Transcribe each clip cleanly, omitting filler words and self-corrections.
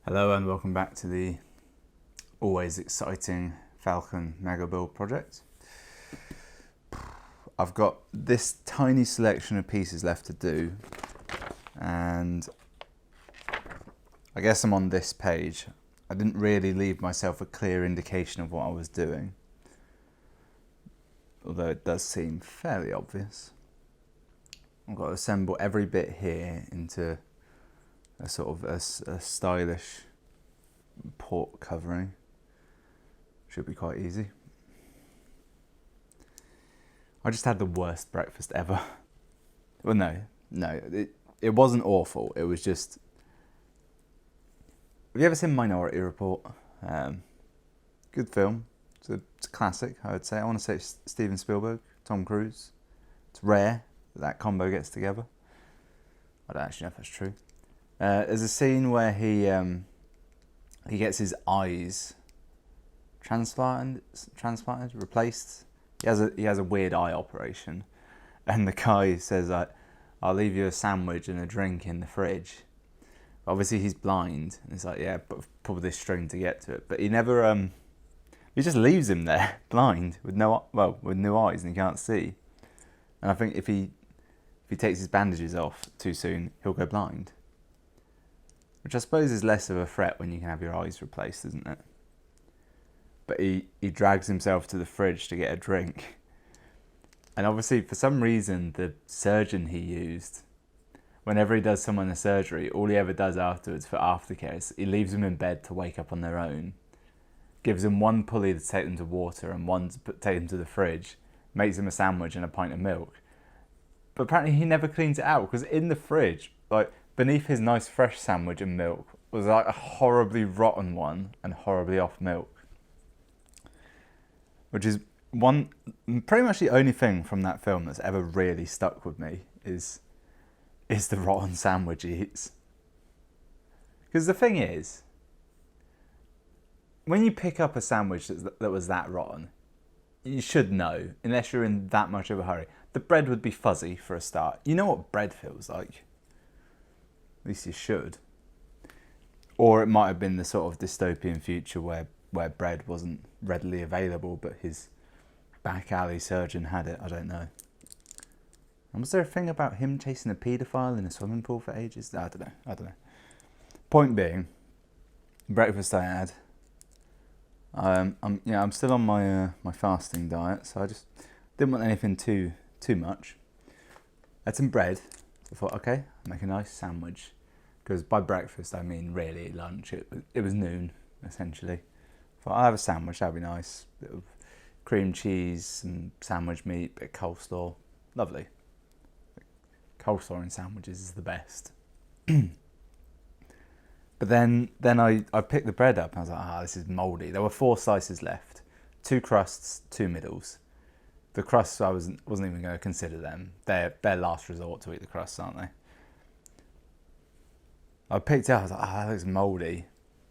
Hello and welcome back to the always exciting Falcon mega build project. I've got this tiny selection of pieces left to do, and I guess I'm on this page. I didn't really leave myself a clear indication of what I was doing, although it does seem fairly obvious. I've got to assemble every bit here into a sort of a stylish port covering. Should be quite easy. I just had the worst breakfast ever. Well, no, it wasn't awful. It was just... Have you ever seen Minority Report? Good film. It's a classic, I would say. I want to say it's Steven Spielberg, Tom Cruise. It's rare that combo gets together. I don't actually know if that's true. There's a scene where he gets his eyes transplanted, replaced. He has a weird eye operation, and the guy says, "I'll leave you a sandwich and a drink in the fridge." Obviously, he's blind, and he's like, "Yeah, but pull this string to get to it." But he never he just leaves him there, blind, with new eyes, and he can't see. And I think if he takes his bandages off too soon, he'll go blind. Which I suppose is less of a threat when you can have your eyes replaced, isn't it? But he drags himself to the fridge to get a drink. And obviously, for some reason, the surgeon he used, whenever he does someone a surgery, all he ever does afterwards for aftercare is he leaves them in bed to wake up on their own, gives them one pulley to take them to water and one to take them to the fridge, makes them a sandwich and a pint of milk. But apparently he never cleans it out, because in the fridge, like beneath his nice fresh sandwich and milk, was like a horribly rotten one and horribly off milk. Which is pretty much the only thing from that film that's ever really stuck with me is the rotten sandwich he eats. Because the thing is, when you pick up a sandwich that was that rotten, you should know, unless you're in that much of a hurry. The bread would be fuzzy for a start. You know what bread feels like. At least you should. Or it might have been the sort of dystopian future where bread wasn't readily available, but his back alley surgeon had it. I don't know. And was there a thing about him chasing a paedophile in a swimming pool for ages? I don't know. Point being, breakfast I had. I'm still on my fasting diet, so I just didn't want anything too much. I had some bread. So I thought, okay, I'll make a nice sandwich. Because by breakfast, I mean really lunch. It was noon, essentially. I thought, I'll have a sandwich, that'd be nice. Bit of cream cheese, some sandwich meat, bit of coleslaw. Lovely. Coleslaw in sandwiches is the best. But then I picked the bread up and I was like, this is mouldy. There were 4 slices left. 2 crusts, 2 middles. The crusts, I wasn't even going to consider them. They're last resort to eat the crusts, aren't they? I picked it up, I was like, that looks mouldy.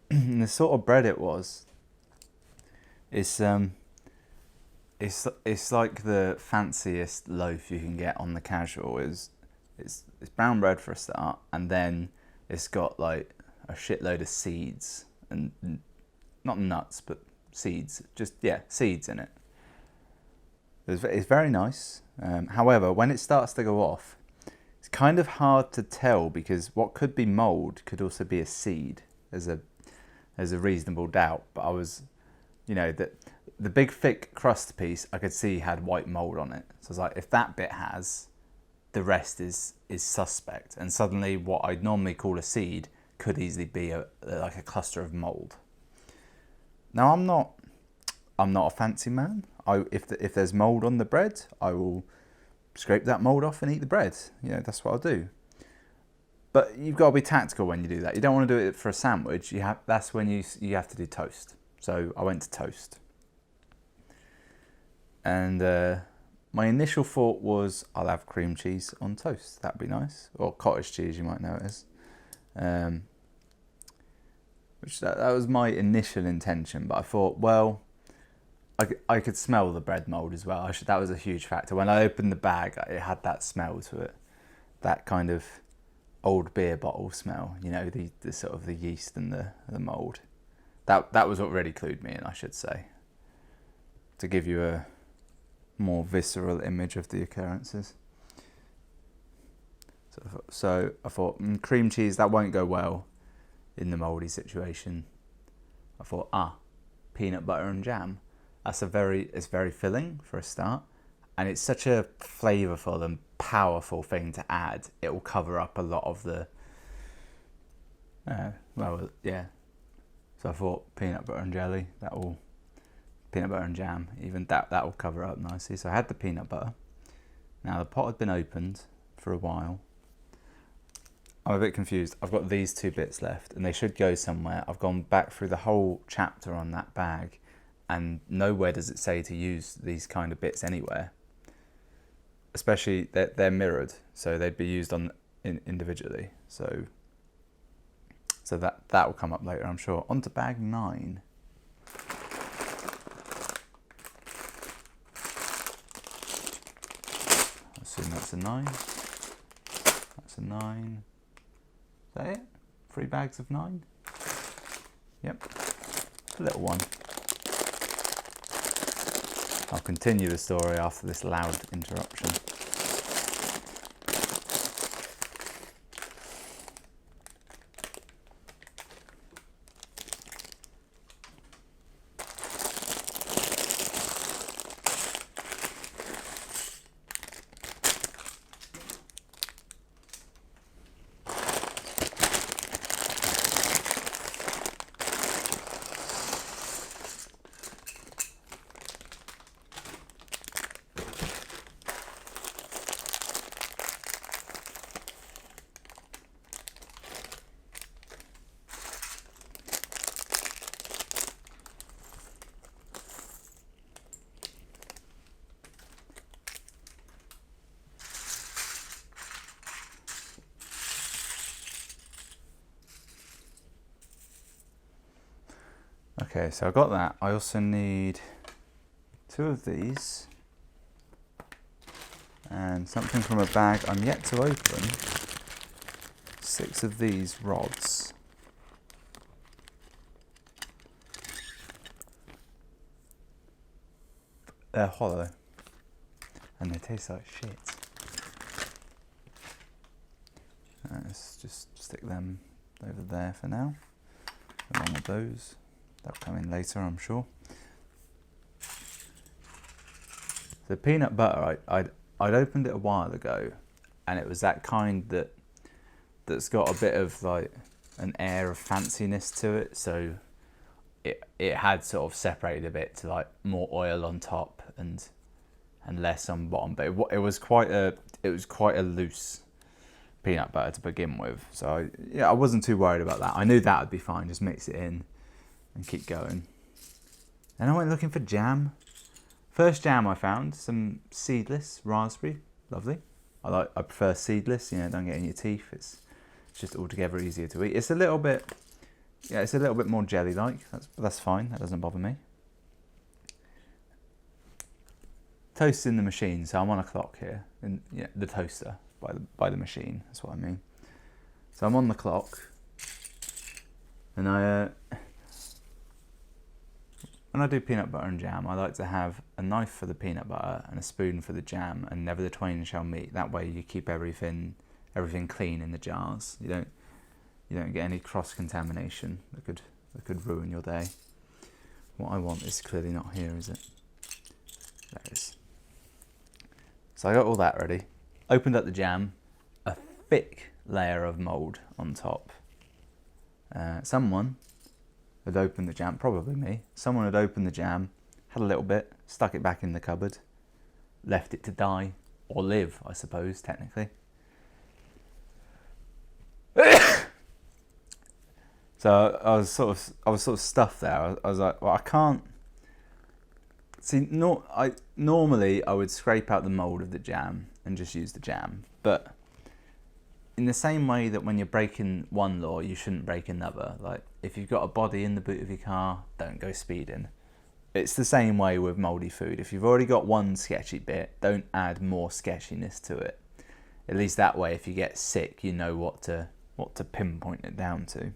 And the sort of bread it was, it's like the fanciest loaf you can get on the casual. It's brown bread for a start, and then it's got like a shitload of seeds, and not nuts, but seeds. Seeds in it. It's very nice. However, when it starts to go off, it's kind of hard to tell, because what could be mould could also be a seed. There's a reasonable doubt, but I was, the big thick crust piece I could see had white mould on it. So I was like, if that bit has, the rest is suspect. And suddenly what I'd normally call a seed could easily be like a cluster of mould. Now I'm not a fancy man. If there's mould on the bread, I will scrape that mould off and eat the bread. That's what I'll do. But you've got to be tactical when you do that. You don't want to do it for a sandwich. That's when you have to do toast. So I went to toast. And my initial thought was, I'll have cream cheese on toast. That'd be nice. Or cottage cheese, you might know it as. Which that was my initial intention. But I thought, well, I could smell the bread mould as well. That was a huge factor. When I opened the bag, it had that smell to it. That kind of old beer bottle smell. You know, the sort of the yeast and the mould. That was what really clued me in, I should say, to give you a more visceral image of the occurrences. So I thought cream cheese, that won't go well in the mouldy situation. I thought, peanut butter and jam. It's very filling for a start, and it's such a flavourful and powerful thing to add. It will cover up a lot of the So I thought peanut butter and jelly, peanut butter and jam, even that will cover it up nicely. So I had the peanut butter. Now the pot had been opened for a while. I'm a bit confused. I've got these 2 bits left and they should go somewhere. I've gone back through the whole chapter on that bag and nowhere does it say to use these kind of bits anywhere. Especially they're mirrored, so they'd be used individually. So that will come up later, I'm sure. On to bag 9. I assume that's a 9. That's a 9. Is that it? 3 bags of 9? Yep. A little one. I'll continue the story after this loud interruption. Okay, so I got that. I also need 2 of these and something from a bag I'm yet to open. 6 of these rods. They're hollow and they taste like shit. Let's just stick them over there for now, along with those. That'll come in later, I'm sure. The peanut butter, I'd opened it a while ago, and it was that kind that's got a bit of like an air of fanciness to it. So it had sort of separated a bit to like more oil on top and less on bottom. But it was quite a loose peanut butter to begin with. So I wasn't too worried about that. I knew that would be fine. Just mix it in and keep going. And I went looking for jam. First jam I found, some seedless raspberry, lovely. I prefer seedless, don't get in your teeth. It's just altogether easier to eat. It's a little bit more jelly-like. That's fine. That doesn't bother me. Toast in the machine, so I'm on a clock here. The toaster by the machine. That's what I mean. So I'm on the clock, and when I do peanut butter and jam, I like to have a knife for the peanut butter and a spoon for the jam, and never the twain shall meet. That way you keep everything clean in the jars. You don't get any cross-contamination that could ruin your day. What I want is clearly not here, is it? There it is. So I got all that ready. Opened up the jam, a thick layer of mould on top. Someone had opened the jam, probably me. Someone had opened the jam, had a little bit, stuck it back in the cupboard, left it to die, or live, I suppose, technically. So I was sort of stuffed there. I was like, well, I can't. See, normally I would scrape out the mould of the jam and just use the jam, but in the same way that when you're breaking one law, you shouldn't break another. Like, if you've got a body in the boot of your car, don't go speeding. It's the same way with mouldy food. If you've already got one sketchy bit, don't add more sketchiness to it. at least that way, if you get sick, you know what to pinpoint it down to.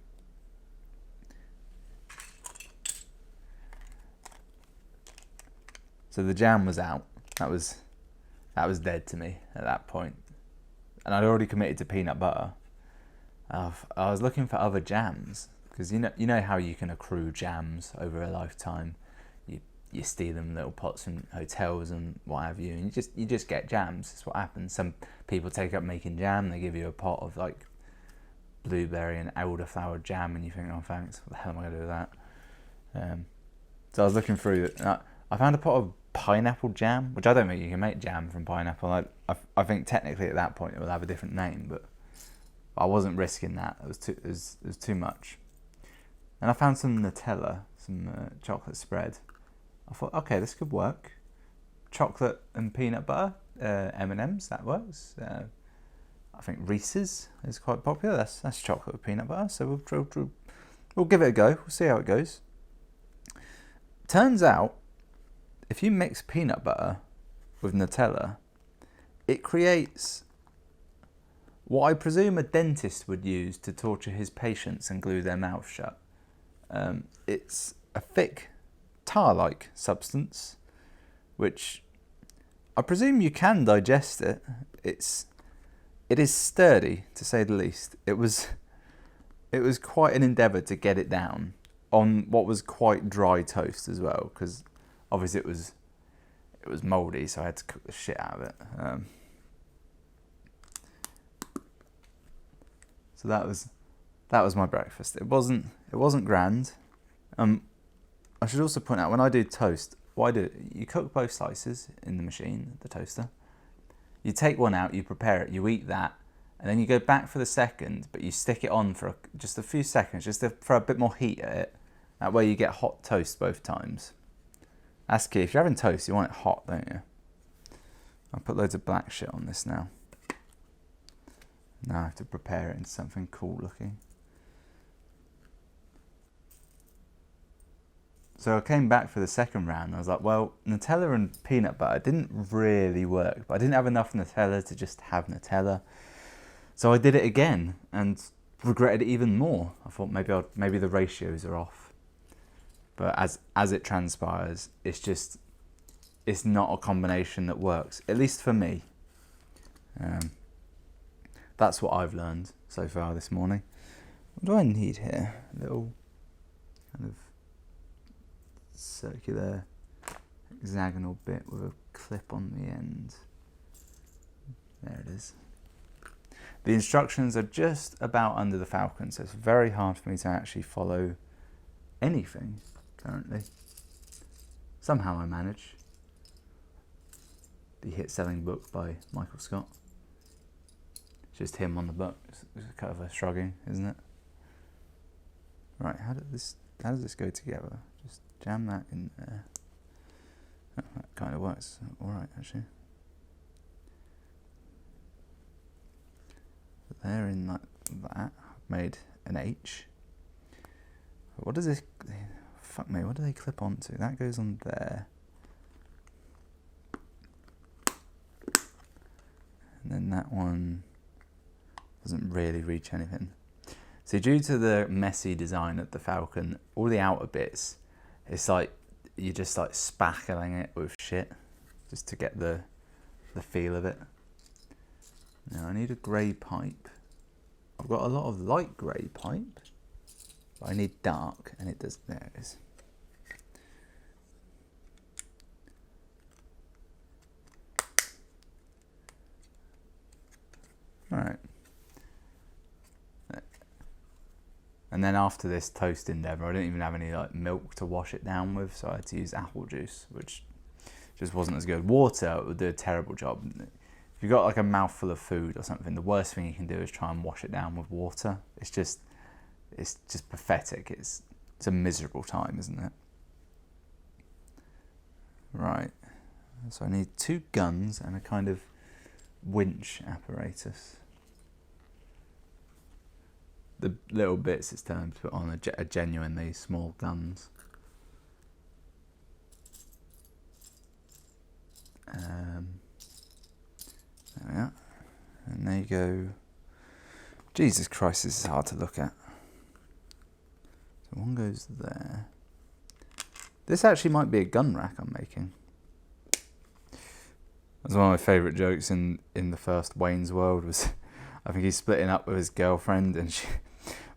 So the jam was out. That was dead to me at that point. And I'd already committed to peanut butter. I was looking for other jams, because you know how you can accrue jams over a lifetime. You steal them little pots from hotels and what have you, and you just get jams. That's what happens. Some people take up making jam. They give you a pot of like blueberry and elderflower jam, and you think, oh thanks, what the hell am I going to do with that? So I was looking through it. I found a pot of pineapple jam, which I don't think you can make jam from pineapple. I think technically at that point it will have a different name, but I wasn't risking that. It was too much. And I found some Nutella, some chocolate spread. I thought, okay, this could work. Chocolate and peanut butter, M&Ms, that works. I think Reese's is quite popular. That's chocolate with peanut butter. So we'll give it a go. We'll see how it goes. Turns out, if you mix peanut butter with Nutella, it creates what I presume a dentist would use to torture his patients and glue their mouth shut. It's a thick, tar-like substance, which I presume you can digest it. It is sturdy, to say the least. It was quite an endeavour to get it down on what was quite dry toast as well, because obviously it was mouldy, so I had to cook the shit out of it. So that was my breakfast. It wasn't grand. I should also point out, when I do toast, what I do, you cook both slices in the machine, the toaster. You take one out, you prepare it, you eat that, and then you go back for the second, but you stick it on for just a few seconds, just to throw a bit more heat at it. That way you get hot toast both times. That's key. If you're having toast, you want it hot, don't you? I'll put loads of black shit on this now. Now I have to prepare it into something cool looking. So I came back for the second round and I was like, well, Nutella and peanut butter didn't really work, but I didn't have enough Nutella to just have Nutella. So I did it again and regretted it even more. I thought maybe the ratios are off. But as it transpires, it's not a combination that works, at least for me. That's what I've learned so far this morning. What do I need here? A little kind of circular hexagonal bit with a clip on the end. There it is. The instructions are just about under the Falcon, so it's very hard for me to actually follow anything currently. Somehow I manage. The hit-selling book by Michael Scott. It's just him on the book. It's kind of a shrugging, isn't it? Right, how does this go together? Just jam that in there. Oh, that kind of works all right, actually. There in like that, I've made an H. What does this? Fuck me. What do they clip onto? That goes on there. And then that one doesn't really reach anything. So due to the messy design of the Falcon, all the outer bits, it's like you're just like spackling it with shit just to get the feel of it. Now I need a grey pipe. I've got a lot of light grey pipe, but I need dark, and it does. There it is. All right. And then after this toast endeavour, I didn't even have any like milk to wash it down with, so I had to use apple juice, which just wasn't as good. Water would do a terrible job. If you've got like a mouthful of food or something, the worst thing you can do is try and wash it down with water. It's just pathetic. It's a miserable time, isn't it? Right. So I need 2 guns and a kind of winch apparatus. The little bits it's time to put on are genuinely small guns. There we are. And there you go. Jesus Christ, this is hard to look at. So one goes there. This actually might be a gun rack I'm making. That's one of my favourite jokes in the first Wayne's World was, I think he's splitting up with his girlfriend, and she,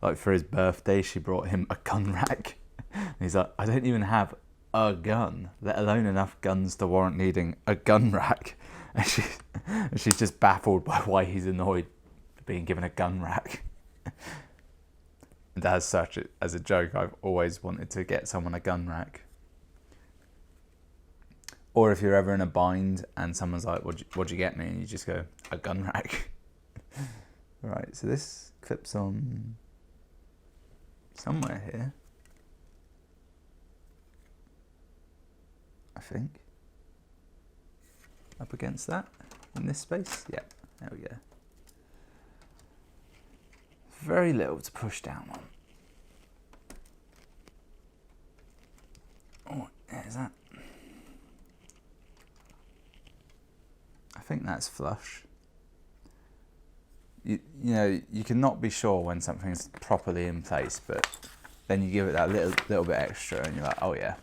like for his birthday, she brought him a gun rack. And he's like, I don't even have a gun, let alone enough guns to warrant needing a gun rack. And she's just baffled by why he's annoyed for being given a gun rack. And as a joke, I've always wanted to get someone a gun rack. Or if you're ever in a bind and someone's like, what'd you get me? And you just go, a gun rack. Right, so this clips on somewhere here, I think. Up against that, in this space. Yeah, there we go. Very little to push down on. Oh, there's that. I think that's flush. You know, you cannot be sure when something's properly in place, but then you give it that little bit extra and you're like, oh yeah.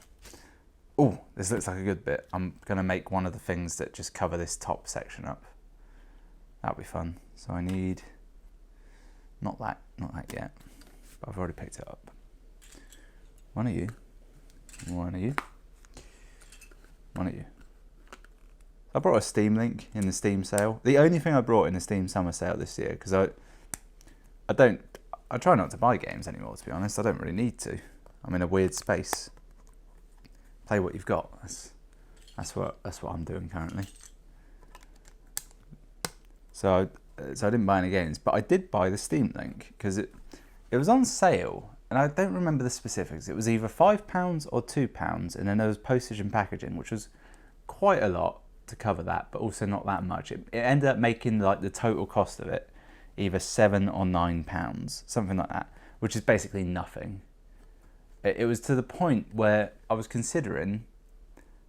Oh, this looks like a good bit. I'm gonna make one of the things that just cover this top section up. That'll be fun. So I need, not that yet, but I've already picked it up. One of you, one of you, one of you. I brought a Steam link in the Steam sale. The only thing I brought in the Steam summer sale this year, because I try not to buy games anymore, to be honest. I don't really need to. I'm in a weird space. Play what you've got. That's what I'm doing currently. So I didn't buy any games, but I did buy the Steam link because it was on sale, and I don't remember the specifics. It was either £5 or £2, and then there was postage and packaging, which was quite a lot to cover that, but also not that much. It ended up making like the total cost of it either £7 or £9, something like that, which is basically nothing. It was to the point where I was considering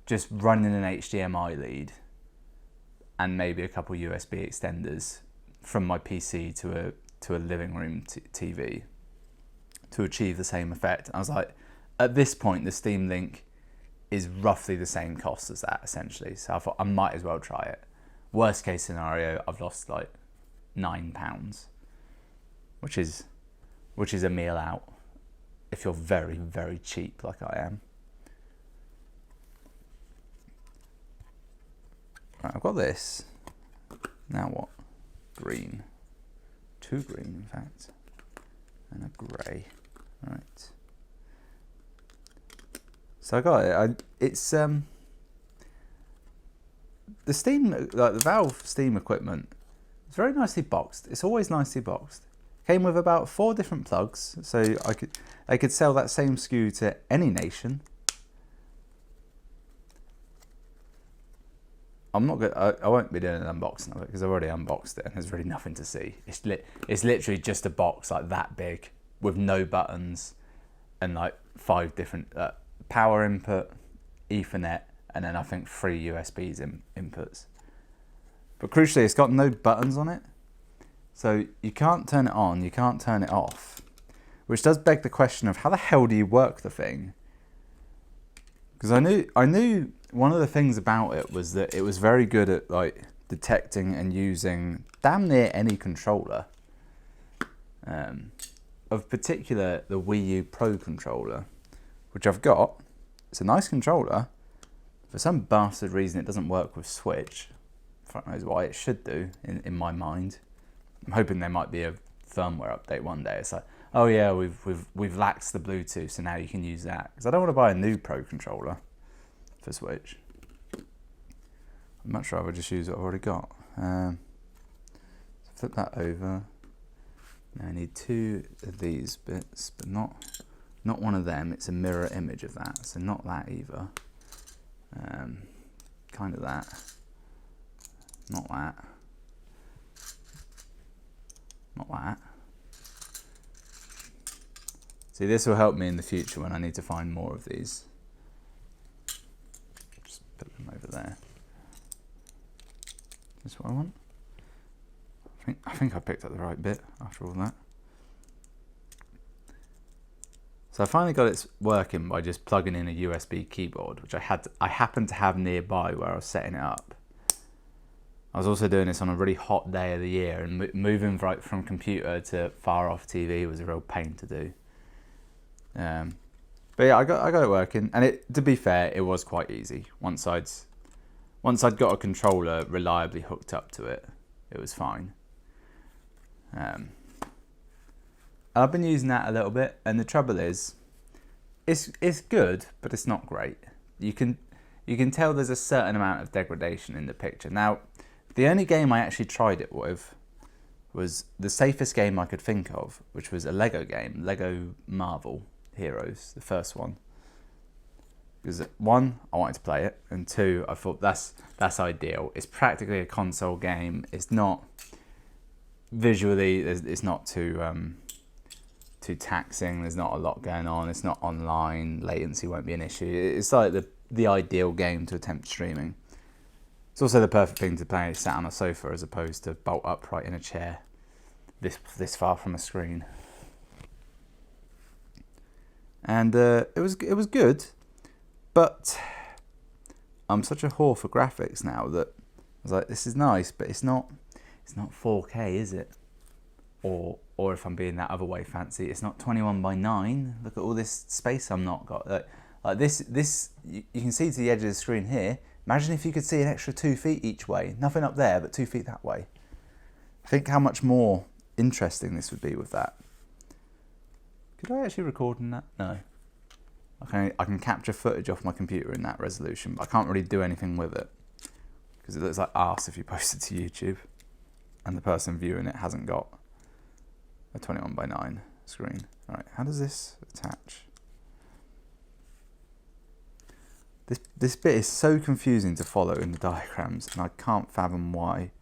just running an HDMI lead and maybe a couple USB extenders from my PC to a living room TV to achieve the same effect. I was like, at this point, the Steam Link is roughly the same cost as that, essentially. So I thought I might as well try it. Worst case scenario, I've lost like £9, which is a meal out if you're very, very cheap like I am. Right, I've got this. Now what? Green. 2 green, in fact. And a grey. Right. So I got it. It's the Steam, like the Valve Steam equipment. It's very nicely boxed. It's always nicely boxed. Came with about 4 different plugs, so I could sell that same SKU to any nation. I'm not good. I won't be doing an unboxing of it because I've already unboxed it and there's really nothing to see. It's literally just a box like that big with no buttons and like 5 different power input, Ethernet, and then I think 3 USBs inputs. But crucially, it's got no buttons on it, so you can't turn it on, you can't turn it off, which does beg the question of how the hell do you work the thing? Because I knew one of the things about it was that it was very good at like detecting and using damn near any controller. Of particular, the Wii U Pro controller, which I've got. It's a nice controller. For some bastard reason, it doesn't work with Switch. Fuck knows why. It should do, in my mind. I'm hoping there might be a firmware update one day. It's like, oh yeah, we've laxed the Bluetooth, so now you can use that. Because I don't want to buy a new Pro controller for Switch. I'd much rather just use what I've already got. So flip that over. Now I need 2 of these bits, but not one of them. It's a mirror image of that, so not that either. Kind of that. Not that. Not that. See, this will help me in the future when I need to find more of these. Just put them over there. Is this what I want? I think I picked up the right bit after all that. So I finally got it working by just plugging in a USB keyboard, which I happened to have nearby where I was setting it up. I was also doing this on a really hot day of the year, and moving right from computer to far off TV was a real pain to do. But yeah, I got it working, and to be fair, it was quite easy. Once I'd got a controller reliably hooked up to it, it was fine. I've been using that a little bit, and the trouble is, it's good, but it's not great. You can tell there's a certain amount of degradation in the picture. Now, the only game I actually tried it with was the safest game I could think of, which was a Lego game, Lego Marvel Heroes, the first one. Because one, I wanted to play it, and two, I thought that's ideal. It's practically a console game. It's not visually, it's not too taxing. There's not a lot going on. It's not online. Latency won't be an issue. It's like the ideal game to attempt streaming. It's also the perfect thing to play sat on a sofa as opposed to bolt upright in a chair this far from a screen. And it was good, but I'm such a whore for graphics now that I was like, this is nice, but it's not 4K, is it? Or if I'm being that other way fancy, it's not 21:9. Look at all this space I'm not got. Like this, you can see to the edge of the screen here. Imagine if you could see an extra 2 feet each way. Nothing up there, but 2 feet that way. Think how much more interesting this would be with that. Could I actually record in that? No. I can capture footage off my computer in that resolution, but I can't really do anything with it because it looks like arse if you post it to YouTube and the person viewing it hasn't got a 21:9 screen. All right, how does this attach? This bit is so confusing to follow in the diagrams, and I can't fathom why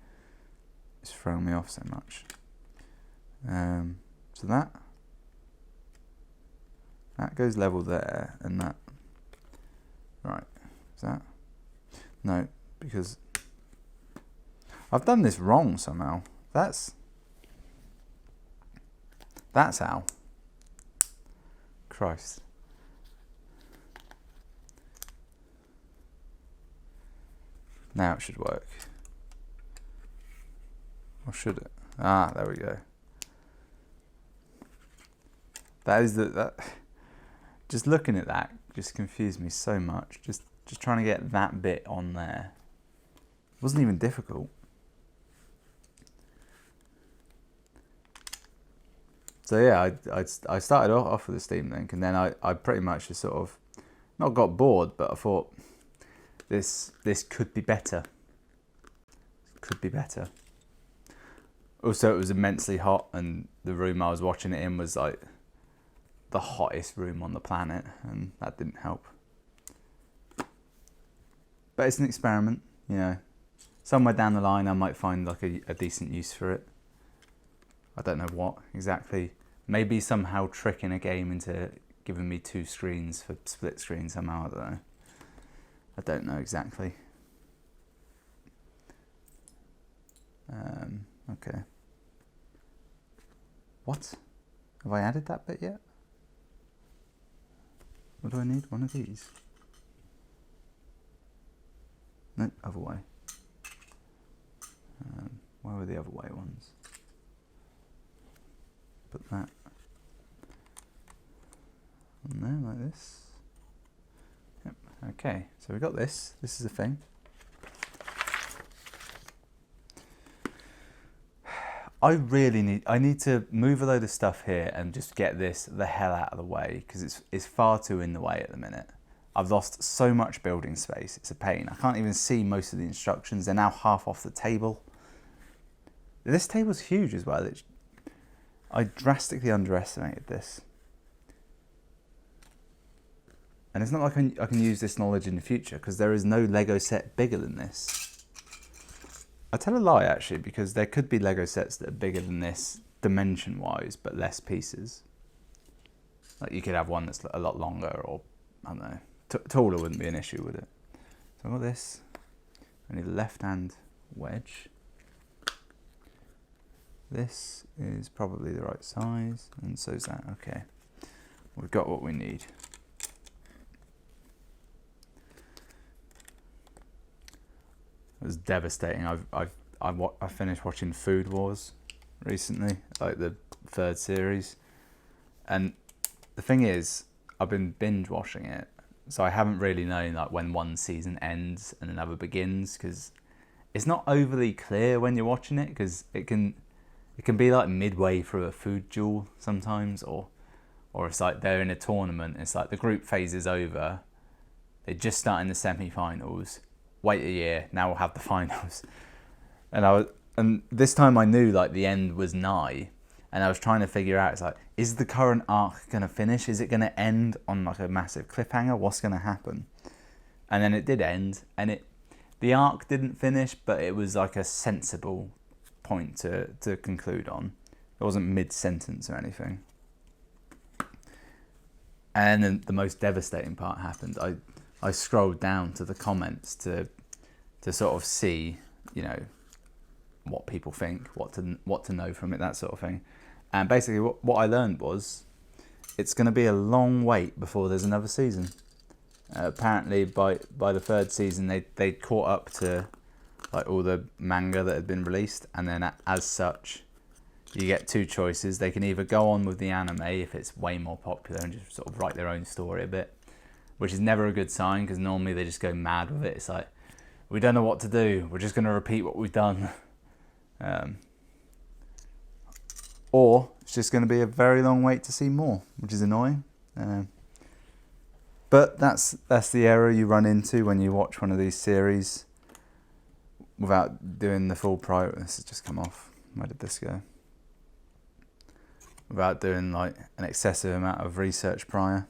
it's throwing me off so much. So that goes level there, and that. Right, is that? No, because I've done this wrong somehow. That's how. Christ. Now it should work. Or should it? Ah, there we go. That is that. Just looking at that just confused me so much. Just trying to get that bit on there. It wasn't even difficult. So yeah, I started off with the Steam Link, and then I pretty much just sort of not got bored, but I thought this could be better. Could be better. Also, it was immensely hot, and the room I was watching it in was like the hottest room on the planet, and that didn't help. But it's an experiment, you know. Somewhere down the line I might find like a decent use for it. I don't know what exactly. Maybe somehow tricking a game into giving me 2 screens for split screen somehow, I don't know. I don't know exactly. Okay. What? Have I added that bit yet? What do I need? One of these? No, other way. Where were the other way ones? Put that on there like this. Yep. Okay, so we got this. This is a thing. I need to move a load of stuff here and just get this the hell out of the way, because it's far too in the way at the minute. I've lost so much building space, it's a pain. I can't even see most of the instructions. They're now half off the table. This table's huge as well. I drastically underestimated this. And it's not like I can use this knowledge in the future, because there is no Lego set bigger than this. I tell a lie actually, because there could be Lego sets that are bigger than this dimension wise, but less pieces. Like you could have one that's a lot longer, or I don't know, taller wouldn't be an issue, would it? So I've got this. I need a left hand wedge. This is probably the right size, and so is that. Okay, we've got what we need. It was devastating. I finished watching Food Wars recently, like the 3rd series, and the thing is, I've been binge watching it, so I haven't really known like when one season ends and another begins, because it's not overly clear when you're watching it, because it can be like midway through a food duel sometimes, or it's like they're in a tournament. It's like the group phase is over, they're just starting the semi-finals. Wait a year, now we'll have the finals. And this time I knew like the end was nigh, and I was trying to figure out, it's like, is the current arc gonna finish? Is it gonna end on like a massive cliffhanger? What's gonna happen? And then it did end, and the arc didn't finish, but it was like a sensible point to conclude on. It wasn't mid-sentence or anything. And then the most devastating part happened. I scrolled down to the comments to sort of see, you know, what people think, what to know from it, that sort of thing. And basically what I learned was it's going to be a long wait before there's another season. Apparently by the 3rd season they caught up to like all the manga that had been released, and then as such you get 2 choices. They can either go on with the anime if it's way more popular and just sort of write their own story a bit, which is never a good sign, because normally they just go mad with it. It's like, we don't know what to do, we're just going to repeat what we've done. Or it's just going to be a very long wait to see more, which is annoying. But that's the error you run into when you watch one of these series without doing the full this has just come off. Where did this go? Without doing like an excessive amount of research prior.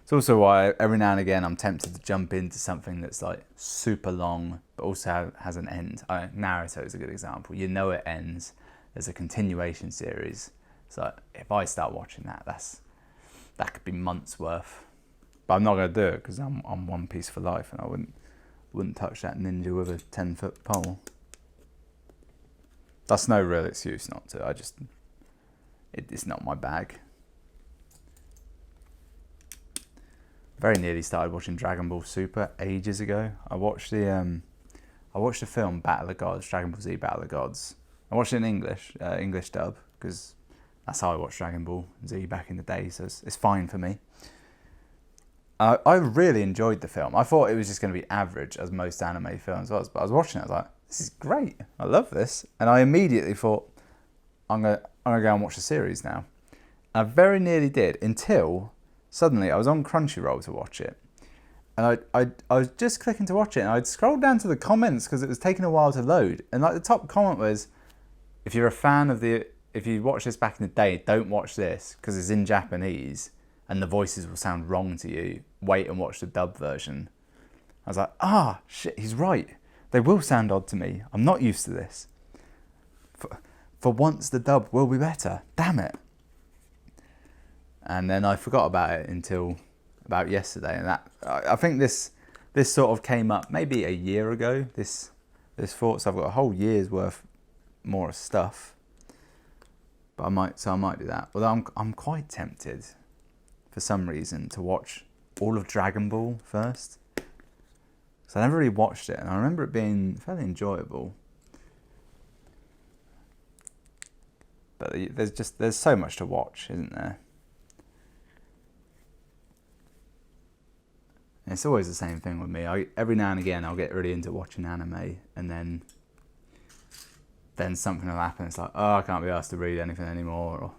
It's also why every now and again I'm tempted to jump into something that's like super long, but also has an end. Naruto is a good example. You know it ends. There's a continuation series. So if I start watching that could be months worth. But I'm not going to do it because I'm One Piece for life, and I wouldn't touch that ninja with a 10-foot pole. That's no real excuse not to. It's not my bag. Very nearly started watching Dragon Ball Super ages ago. I watched the film Battle of Gods, Dragon Ball Z Battle of Gods. I watched it in English dub, because that's how I watched Dragon Ball Z back in the day, so it's fine for me. I really enjoyed the film. I thought it was just going to be average, as most anime films was, but I was watching it, I was like, this is great, I love this. And I immediately thought, I'm gonna go and watch the series now. And I very nearly did, until suddenly I was on Crunchyroll to watch it. And I was just clicking to watch it, and I'd scrolled down to the comments because it was taking a while to load. And like the top comment was, if you're a fan of if you watched this back in the day, don't watch this because it's in Japanese and the voices will sound wrong to you. Wait and watch the dub version. I was like, shit, he's right. They will sound odd to me. I'm not used to this. For once, the dub will be better. Damn it. And then I forgot about it until about yesterday. And I think this sort of came up maybe a year ago, this thought. So I've got a whole year's worth more stuff. But I might do that. Although I'm quite tempted, for some reason, to watch all of Dragon Ball first. So I never really watched it, and I remember it being fairly enjoyable. But there's so much to watch, isn't there? And it's always the same thing with me. Every now and again I'll get really into watching anime, and then something will happen. It's like, I can't be asked to read anything anymore,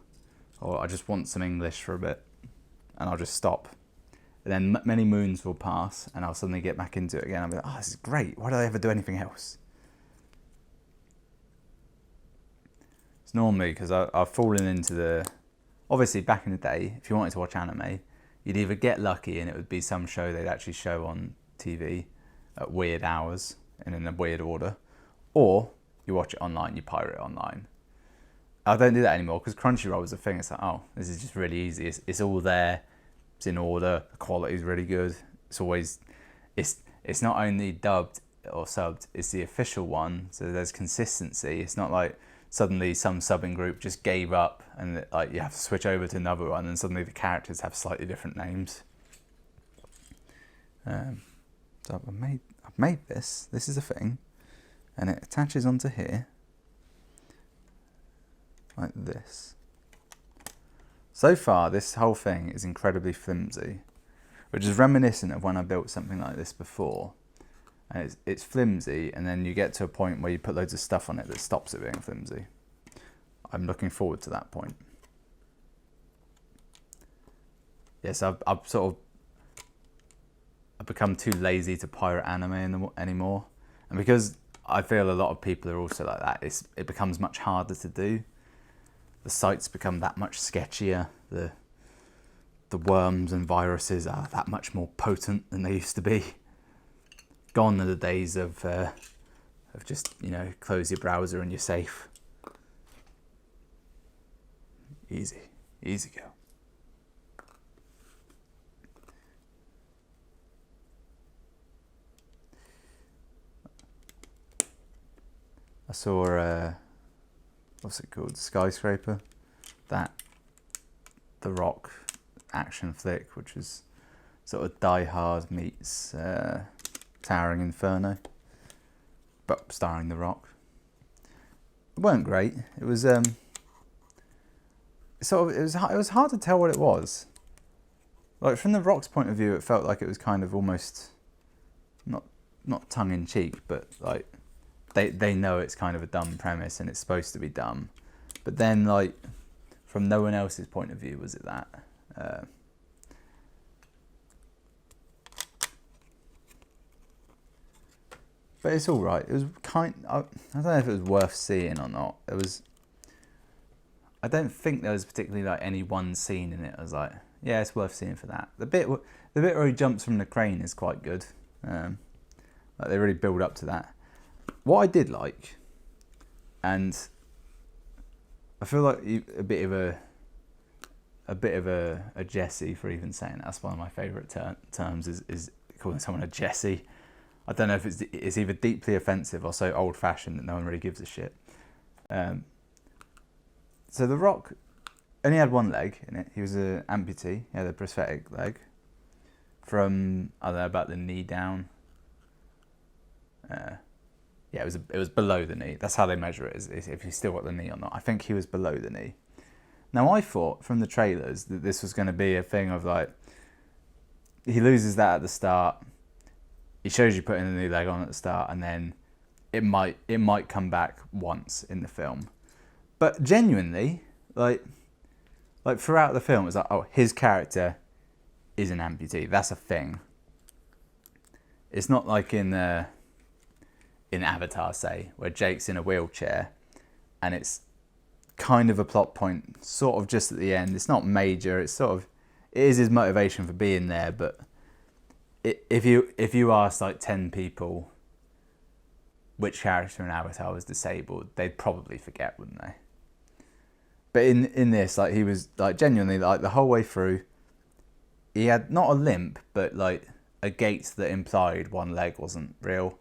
or I just want some English for a bit, and I'll just stop. And then many moons will pass, and I'll suddenly get back into it again. I'll be like, this is great. Why do I ever do anything else? It's normally because I've fallen into obviously back in the day, if you wanted to watch anime, you'd either get lucky and it would be some show they'd actually show on TV at weird hours and in a weird order, or you watch it online, you pirate it online. I don't do that anymore because Crunchyroll was a thing. It's like, this is just really easy. It's all there. It's in order. The quality is really good. It's not only dubbed or subbed, it's the official one. So there's consistency. It's not like suddenly some subbing group just gave up and like you have to switch over to another one, and suddenly the characters have slightly different names. So I've made this. This is a thing, and it attaches onto here like this. So far, this whole thing is incredibly flimsy, which is reminiscent of when I built something like this before. And it's flimsy, and then you get to a point where you put loads of stuff on it that stops it being flimsy. I'm looking forward to that point. Yes, I've become too lazy to pirate anime anymore, and because I feel a lot of people are also like that, it becomes much harder to do. The sites become that much sketchier. The worms and viruses are that much more potent than they used to be. Gone are the days of just, you know, close your browser and you're safe. Easy go. I saw what's it called? Skyscraper. The Rock action flick, which was sort of Die Hard meets Towering Inferno, but starring The Rock. It weren't great. It was it was hard to tell what it was. Like from The Rock's point of view, it felt like it was kind of almost not tongue in cheek, but like they know it's kind of a dumb premise and it's supposed to be dumb. But then, like, from no one else's point of view, was it that? But it's all right. It was I don't know if it was worth seeing or not. I don't think there was particularly like any one scene in it. I was like, yeah, it's worth seeing for that. The bit where he jumps from the crane is quite good. Like they really build up to that. What I did like, and I feel like a bit of a Jesse for even saying that. That's one of my favourite terms is calling someone a Jesse. I don't know if it's either deeply offensive or so old-fashioned that no one really gives a shit. So The Rock only had one leg in it. He was an amputee. He had a prosthetic leg from, I don't know, about the knee down. Yeah, it was below the knee. That's how they measure it, is if he's still got the knee or not. I think he was below the knee. Now, I thought from the trailers that this was going to be a thing of like, he loses that at the start, he shows you putting the new leg on at the start, and then it might come back once in the film. But genuinely, like throughout the film, it's like, oh, his character is an amputee. That's a thing. It's not like in Avatar, say, where Jake's in a wheelchair, and it's kind of a plot point, sort of just at the end. It's not major. It is his motivation for being there. But if you ask like 10 people which character in Avatar was disabled, they'd probably forget, wouldn't they? But in this, like, he was like genuinely, like, the whole way through, he had not a limp, but like a gait that implied one leg wasn't real.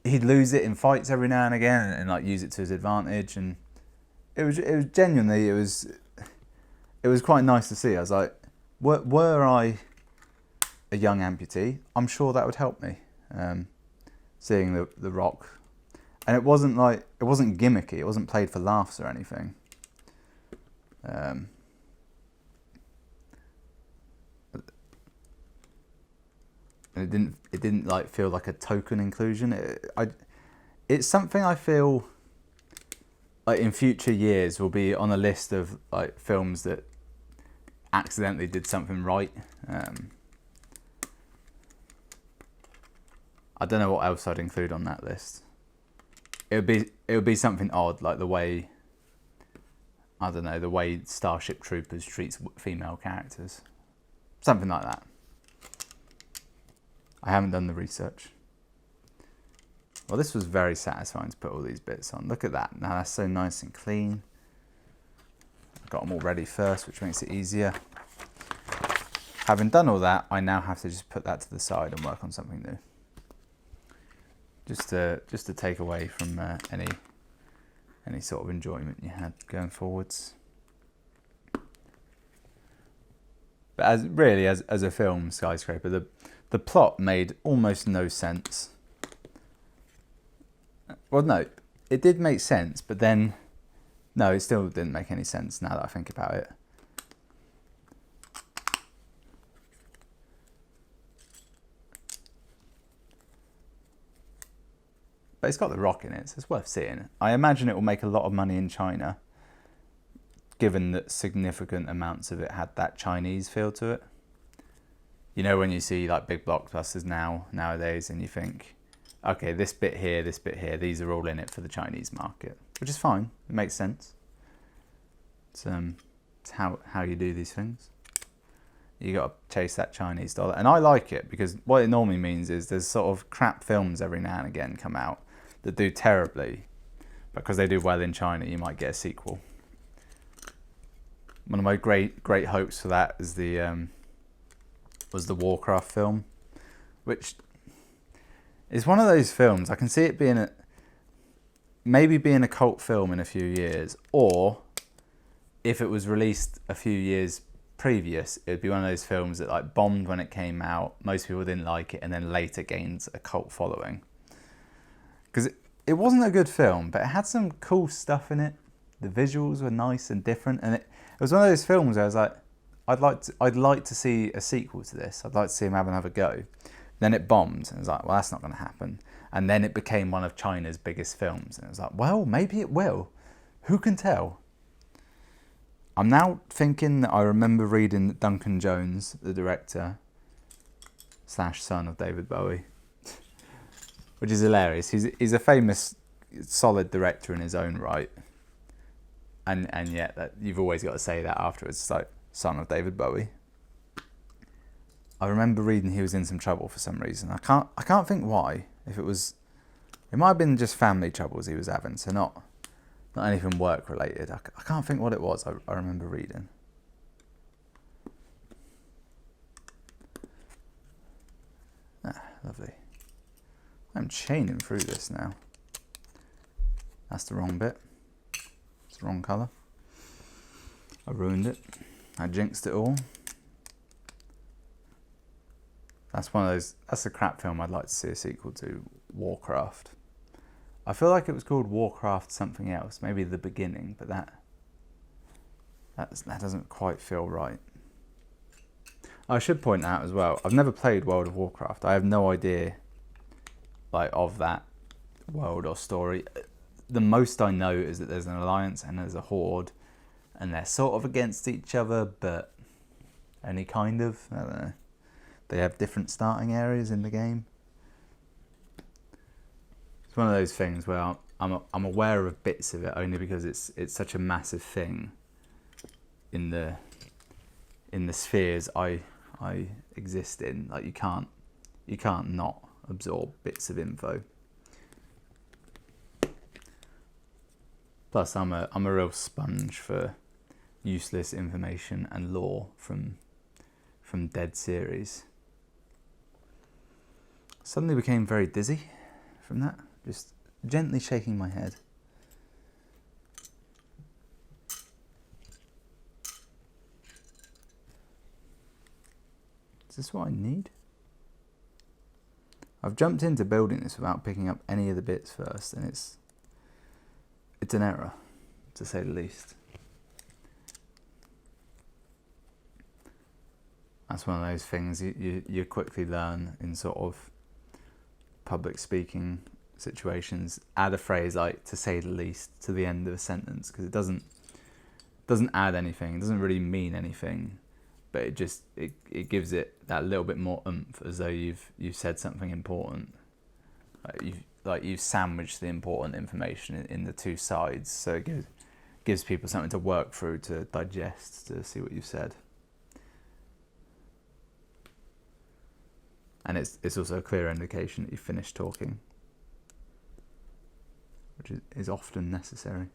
He'd lose it in fights every now and again, and like use it to his advantage, and it was genuinely, it was quite nice to see. I was like, were I a young amputee, I'm sure that would help me. Seeing the Rock, and it wasn't gimmicky. It wasn't played for laughs or anything. And it didn't like feel like a token inclusion. It's something I feel like in future years will be on a list of like films that accidentally did something right. I don't know what else I'd include on that list. It would be something odd, like the way, I don't know, the way Starship Troopers treats female characters. Something like that. I haven't done the research. Well, this was very satisfying to put all these bits on. Look at that. Now that's so nice and clean. I got them all ready first, which makes it easier. Having done all that, I now have to just put that to the side and work on something new. Just to take away from any sort of enjoyment you had going forwards. But as a film, Skyscraper, the plot made almost no sense. Well, no, it did make sense, but then, no, it still didn't make any sense now that I think about it. But it's got The Rock in it, so it's worth seeing. I imagine it will make a lot of money in China, given that significant amounts of it had that Chinese feel to it. You know, when you see like big blockbusters nowadays, and you think, okay, this bit here, these are all in it for the Chinese market, which is fine. It makes sense. It's how you do these things. You got to chase that Chinese dollar, and I like it because what it normally means is there's sort of crap films every now and again come out that do terribly, but because they do well in China, you might get a sequel. One of my great hopes for that is was the Warcraft film, which is one of those films I can see it being maybe being a cult film in a few years, or if it was released a few years previous, it would be one of those films that like bombed when it came out, most people didn't like it, and then later gains a cult following. Because it wasn't a good film, but it had some cool stuff in it. The visuals were nice and different, and it was one of those films where I was like, I'd like to see a sequel to this. I'd like to see him have another go. Then it bombed, and I was like, well, that's not going to happen. And then it became one of China's biggest films, and it was like, well, maybe it will. Who can tell? I'm now thinking that I remember reading that Duncan Jones, the director / son of David Bowie, which is hilarious. He's a famous, solid director in his own right, and yet that you've always got to say that afterwards. It's like, son of David Bowie. I remember reading he was in some trouble for some reason. I can't think why. It might have been just family troubles he was having, so not anything work related. I can't think what it was. I remember reading. Lovely. I'm chaining through this now. That's the wrong bit. It's the wrong colour. I ruined it. I jinxed it all. That's one of those. That's a crap film I'd like to see a sequel to. Warcraft. I feel like it was called Warcraft something else, maybe The Beginning, but that doesn't quite feel right. I should point out as well, I've never played World of Warcraft. I have no idea of that world or story. The most I know is that there's an alliance and there's a horde, and they're sort of against each other, but only kind of. I don't know. They have different starting areas in the game. It's one of those things where I'm aware of bits of it only because it's such a massive thing in the spheres I exist in. Like you can't not absorb bits of info. Plus, I'm a real sponge for useless information and lore from dead series. Suddenly became very dizzy from that. Just gently shaking my head. Is this what I need? I've jumped into building this without picking up any of the bits first, and it's an error, to say the least. That's one of those things you quickly learn in sort of public speaking situations. Add a phrase like "to say the least" to the end of a sentence, because it doesn't add anything. It doesn't really mean anything, but it gives it that little bit more oomph, as though you've said something important. You've sandwiched the important information in the two sides, so it gives people something to work through, to digest, to see what you've said. And it's also a clear indication that you've finished talking, which is often necessary.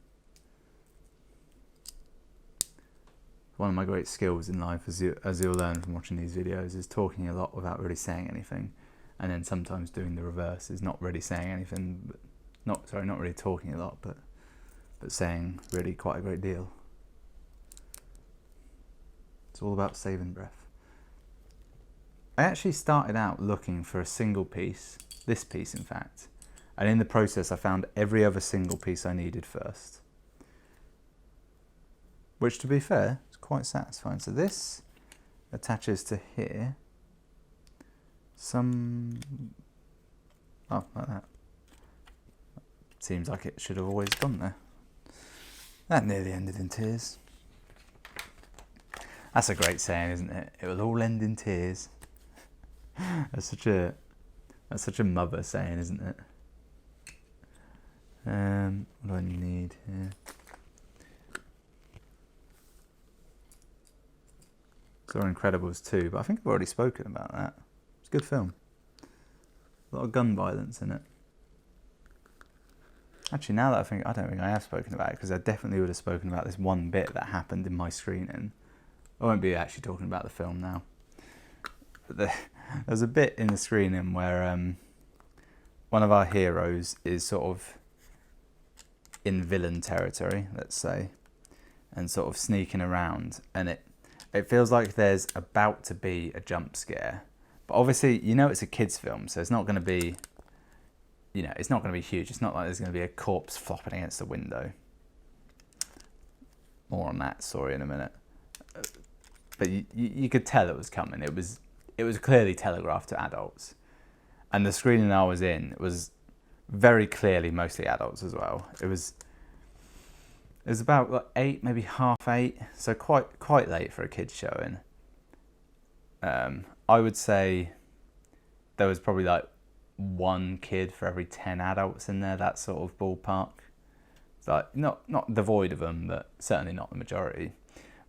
One of my great skills in life, as you'll learn from watching these videos, is talking a lot without really saying anything, and then sometimes doing the reverse, is not really saying anything, but not really talking a lot, but but saying really quite a great deal. It's all about saving breath. I actually started out looking for a single piece, this piece in fact, and in the process I found every other single piece I needed first. Which, to be fair, is quite satisfying. So this attaches to here. Oh, like that. Seems like it should have always gone there. That nearly ended in tears. That's a great saying, isn't it? It will all end in tears. That's such a mother saying, isn't it? What do I need here? Saw Incredibles 2, but I think I've already spoken about that. It's a good film. A lot of gun violence in it. Actually, now that I don't think I have spoken about it, because I definitely would have spoken about this one bit that happened in my screening. I won't be actually talking about the film now. But there's a bit in the screening where one of our heroes is sort of in villain territory, let's say, and sort of sneaking around, and it feels like there's about to be a jump scare. But obviously, you know it's a kid's film, so it's not going to be, you know, it's not going to be huge. It's not like there's going to be a corpse flopping against the window. More on that story in a minute. But you could tell it was coming. It was clearly telegraphed to adults. And the screening I was in was very clearly mostly adults as well. It was about like 8, maybe half 8, so quite late for a kid's showing. I would say there was probably like 1 kid for every 10 adults in there, that sort of ballpark. It's like not devoid of them, but certainly not the majority.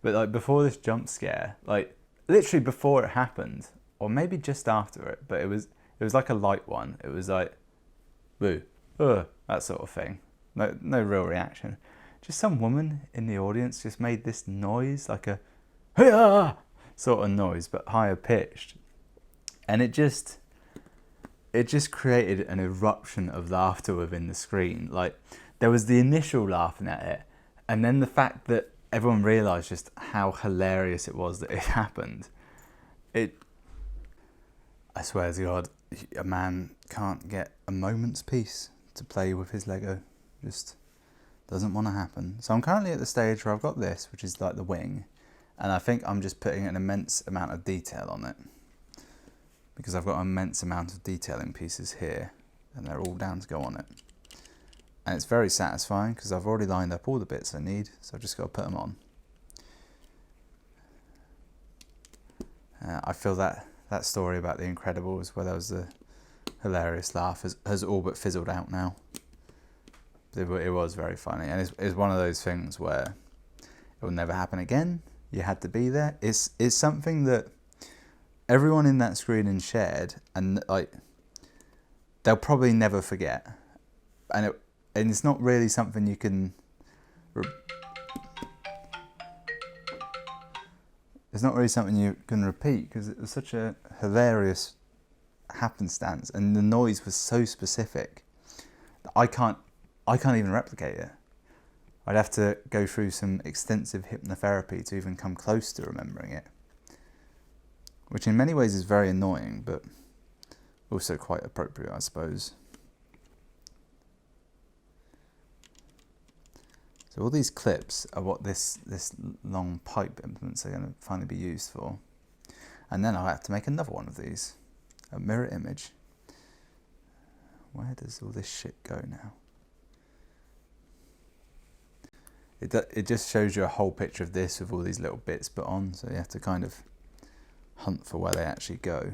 But like before this jump scare, like literally before it happened, or maybe just after it, but it was like a light one. It was like, boo, that sort of thing. No real reaction. Just some woman in the audience just made this noise, like a hey-ah sort of noise, but higher pitched. And it just created an eruption of laughter within the screen. Like, there was the initial laughing at it, and then the fact that everyone realised just how hilarious it was that it happened. I swear to God, a man can't get a moment's peace to play with his Lego. Just doesn't want to happen. So I'm currently at the stage where I've got this, which is like the wing, and I think I'm just putting an immense amount of detail on it, because I've got an immense amount of detailing pieces here, and they're all down to go on it. And it's very satisfying because I've already lined up all the bits I need, so I've just got to put them on. I feel that story about The Incredibles, where there was a hilarious laugh, has all but fizzled out now. It was very funny, and it's one of those things where it will never happen again. You had to be there. It's something that everyone in that screening shared, and like they'll probably never forget. And it's not really something you can. It's not really something you can repeat, because it was such a hilarious happenstance, and the noise was so specific that I can't even replicate it. I'd have to go through some extensive hypnotherapy to even come close to remembering it, which in many ways is very annoying, but also quite appropriate, I suppose. So all these clips are what this long pipe implements are going to finally be used for. And then I'll have to make another one of these, a mirror image. Where does all this shit go now? It just shows you a whole picture of this with all these little bits put on, so you have to kind of hunt for where they actually go.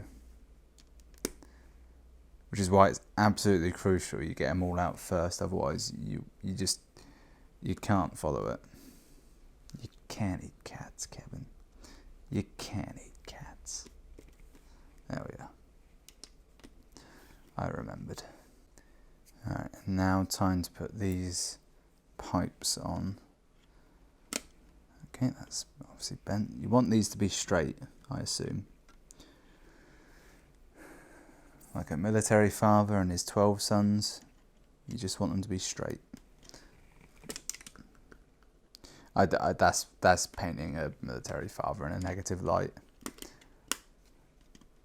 Which is why it's absolutely crucial you get them all out first, otherwise you can't follow it. You can't eat cats, Kevin. You can't eat cats. There we are. I remembered. Alright, now time to put these pipes on. Okay, that's obviously bent. You want these to be straight, I assume. Like a military father and his 12 sons, you just want them to be straight. That's painting a military father in a negative light.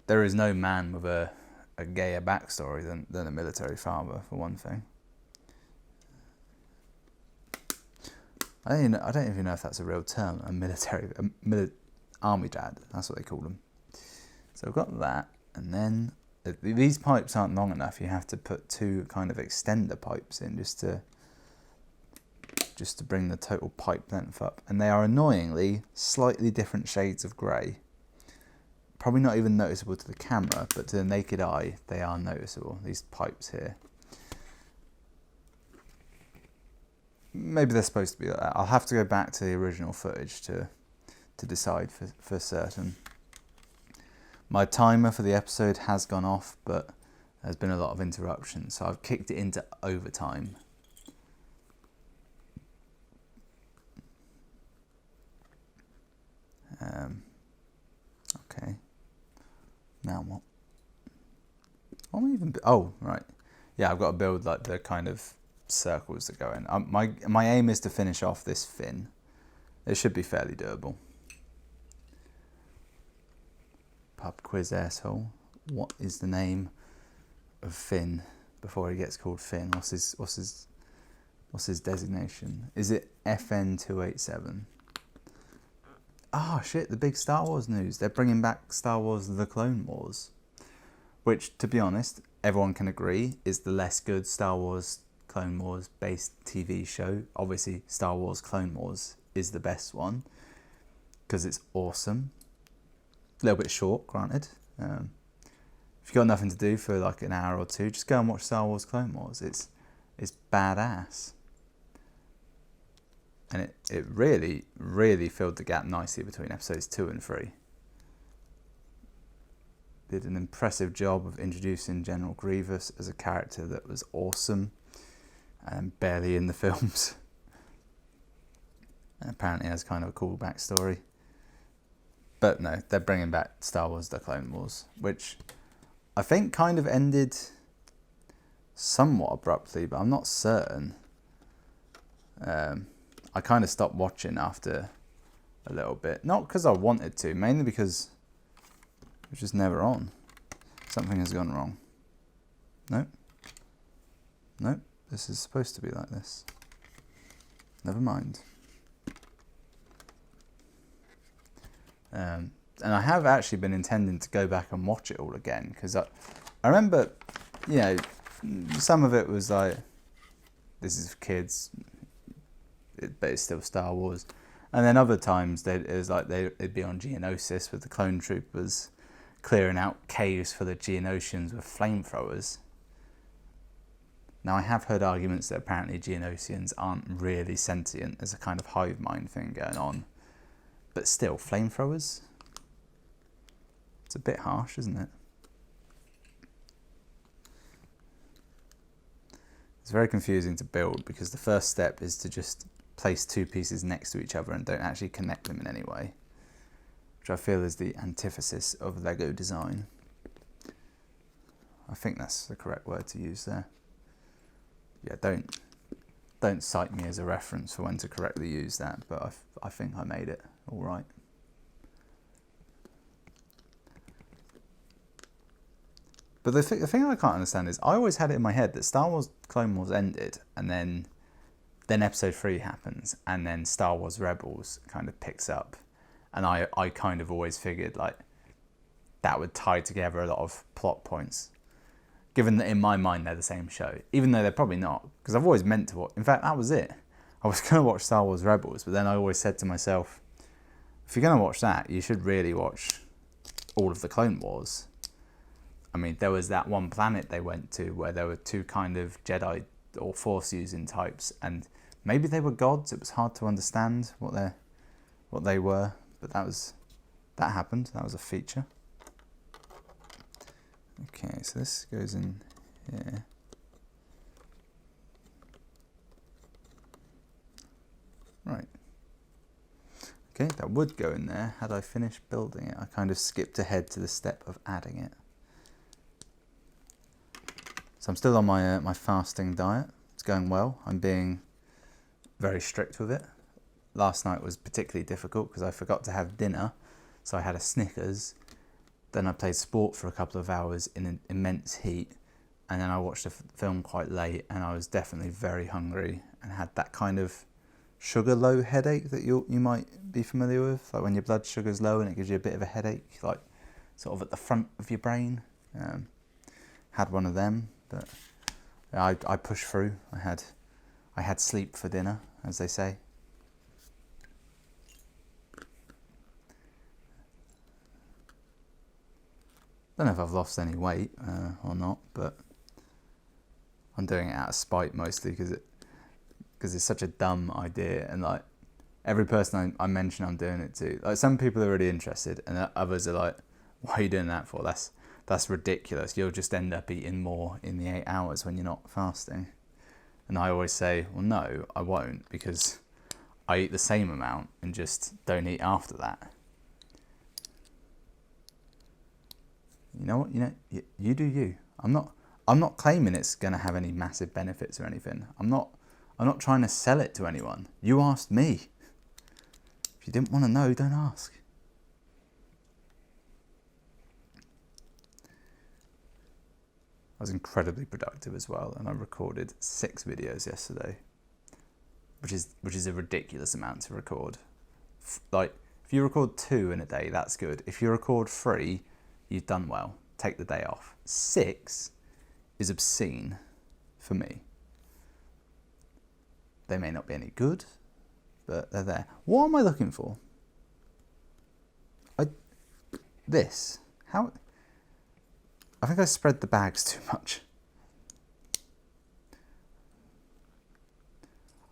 There is no man with a gayer backstory than a military father, for one thing. I don't even know if that's a real term, army dad, that's what they call them. So I've got that, and then these pipes aren't long enough. You have to put 2 kind of extender pipes in just to bring the total pipe length up. And they are annoyingly slightly different shades of grey. Probably not even noticeable to the camera, but to the naked eye, they are noticeable, these pipes here. Maybe they're supposed to be like that. I'll have to go back to the original footage to decide for certain. My timer for the episode has gone off, but there's been a lot of interruptions, so I've kicked it into overtime. Okay. Now what? What am I even... Oh, right. Yeah, I've got to build like the kind of circles that go in. My aim is to finish off this fin. It should be fairly doable. Pub quiz asshole. What is the name of Finn before he gets called Finn? What's his designation? Is it FN287? Oh shit, the big Star Wars news. They're bringing back Star Wars The Clone Wars, which, to be honest, everyone can agree is the less good Star Wars Clone Wars based TV show. Obviously, Star Wars Clone Wars is the best one because it's awesome. A little bit short, granted. If you've got nothing to do for like an hour or two, just go and watch Star Wars Clone Wars. It's badass. And it really, really filled the gap nicely between episodes 2 and 3. Did an impressive job of introducing General Grievous as a character that was awesome and barely in the films. And apparently has kind of a cool backstory. But no, they're bringing back Star Wars The Clone Wars, which I think kind of ended somewhat abruptly, but I'm not certain. I kind of stopped watching after a little bit. Not because I wanted to, mainly because it was just never on. Something has gone wrong. Nope. Nope, this is supposed to be like this. Never mind. And I have actually been intending to go back and watch it all again, because I remember, you know, some of it was like, this is for kids, but it's still Star Wars. And then other times it was like they'd be on Geonosis with the clone troopers clearing out caves full of Geonosians with flamethrowers. Now, I have heard arguments that apparently Geonosians aren't really sentient. There's a kind of hive mind thing going on. But still, flamethrowers? It's a bit harsh, isn't it? It's very confusing to build because the first step is to just place 2 pieces next to each other and don't actually connect them in any way, which I feel is the antithesis of Lego design. I think that's the correct word to use there. Yeah, don't cite me as a reference for when to correctly use that, but I think I made it all right. But the thing I can't understand is I always had it in my head that Star Wars Clone Wars ended and then episode 3 happens and then Star Wars Rebels kind of picks up, and I kind of always figured like that would tie together a lot of plot points, given that in my mind they're the same show, even though they're probably not, because I've always meant to watch. In fact, that was it. I was going to watch Star Wars Rebels, but then I always said to myself, if you're going to watch that, you should really watch all of the Clone Wars. I mean, there was that one planet they went to where there were 2 kind of Jedi or Force using types, and maybe they were gods. It was hard to understand what they were, but that happened. That was a feature. Okay, so this goes in here. Right. Okay, that would go in there had I finished building it. I kind of skipped ahead to the step of adding it. So I'm still on my fasting diet. It's going well. I'm being very strict with it. last night was particularly difficult because I forgot to have dinner, so I had a Snickers. Then I played sport for a couple of hours in an immense heat, and then I watched a film quite late, and I was definitely very hungry and had that kind of sugar low headache that you might be familiar with, like when your blood sugar's low and it gives you a bit of a headache, like sort of at the front of your brain. Had one of them, but I pushed through. I had sleep for dinner, as they say. Don't know if I've lost any weight or not, but I'm doing it out of spite mostly because it's such a dumb idea, and like every person I mention I'm doing it to, like some people are really interested, and others are like, "What are you doing that for? That's ridiculous. You'll just end up eating more in the 8 hours when you're not fasting." And I always say, well, no, I won't, because I eat the same amount and just don't eat after that. You know what? You do you. I'm not claiming it's going to have any massive benefits or anything. I'm not trying to sell it to anyone. You asked me. If you didn't want to know, don't ask. I was incredibly productive as well, and I recorded 6 videos yesterday, which is a ridiculous amount to record. Like, if you record 2 in a day, that's good. If you record 3, you've done well. Take the day off. 6 is obscene for me. They may not be any good, but they're there. What am I looking for? How? I think I spread the bags too much.